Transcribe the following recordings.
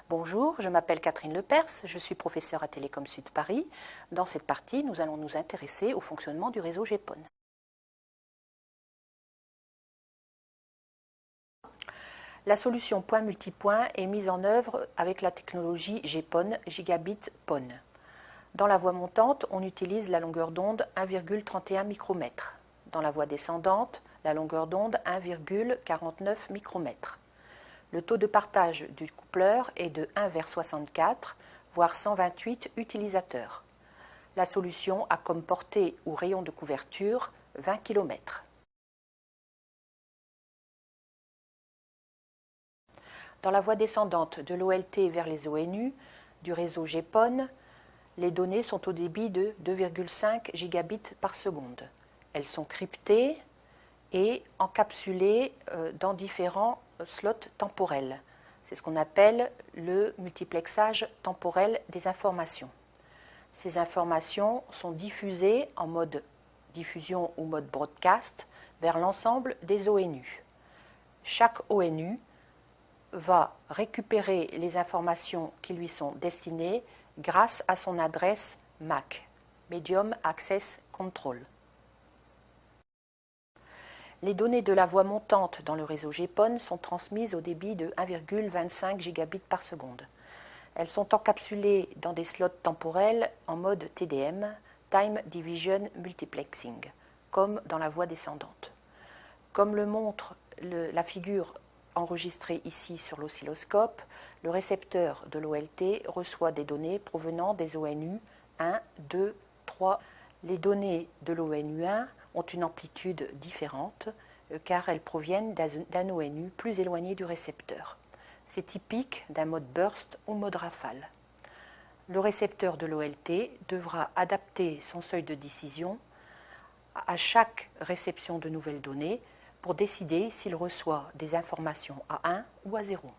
Bonjour, je m'appelle Catherine Lepers, je suis professeure à Télécom Sud Paris. Dans cette partie, nous allons nous intéresser au fonctionnement du réseau GPON. La solution point multipoint est mise en œuvre avec la technologie GPON, Gigabit PON. Dans la voie montante, on utilise la longueur d'onde 1,31 micromètres. Dans la voie descendante, la longueur d'onde 1,49 micromètres. Le taux de partage du coupleur est de 1 vers 64, voire 128 utilisateurs. La solution a comme portée ou rayon de couverture 20 km. Dans la voie descendante de l'OLT vers les ONU du réseau GPON, les données sont au débit de 2,5 gigabits par seconde. Elles sont cryptées et encapsulées dans différents slots temporels. C'est ce qu'on appelle le multiplexage temporel des informations. Ces informations sont diffusées en mode diffusion ou mode broadcast vers l'ensemble des ONU. Chaque ONU va récupérer les informations qui lui sont destinées grâce à son adresse MAC, Medium Access Control. Les données de la voie montante dans le réseau GPON sont transmises au débit de 1,25 gigabits par seconde. Elles sont encapsulées dans des slots temporels en mode TDM, Time Division Multiplexing, comme dans la voie descendante. Comme le montre la figure enregistrée ici sur l'oscilloscope, le récepteur de l'OLT reçoit des données provenant des ONU 1, 2, 3. Les données de l'ONU 1 ont une amplitude différente car elles proviennent d'un ONU plus éloigné du récepteur. C'est typique d'un mode burst ou mode rafale. Le récepteur de l'OLT devra adapter son seuil de décision à chaque réception de nouvelles données pour décider s'il reçoit des informations à 1 ou à 0.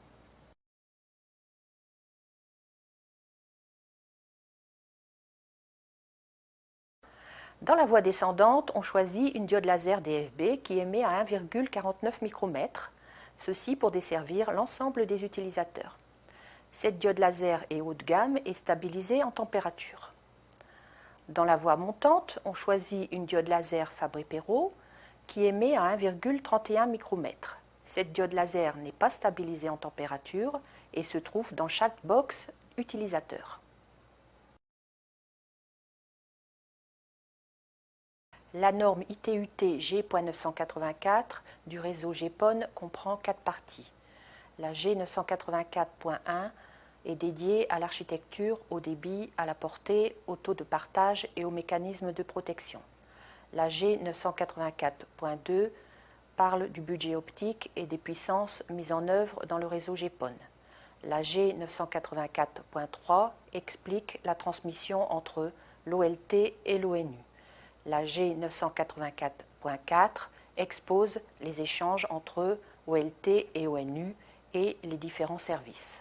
Dans la voie descendante, on choisit une diode laser DFB qui émet à 1,49 micromètres, ceci pour desservir l'ensemble des utilisateurs. Cette diode laser est haut de gamme et stabilisée en température. Dans la voie montante, on choisit une diode laser Fabry-Perot qui émet à 1,31 micromètres. Cette diode laser n'est pas stabilisée en température et se trouve dans chaque box utilisateur. La norme ITU-T G.984 du réseau GPON comprend 4 parties. La G984.1 est dédiée à l'architecture, au débit, à la portée, au taux de partage et aux mécanismes de protection. La G984.2 parle du budget optique et des puissances mises en œuvre dans le réseau GPON. La G984.3 explique la transmission entre l'OLT et l'ONU. La G984.4 expose les échanges entre OLT et ONU et les différents services.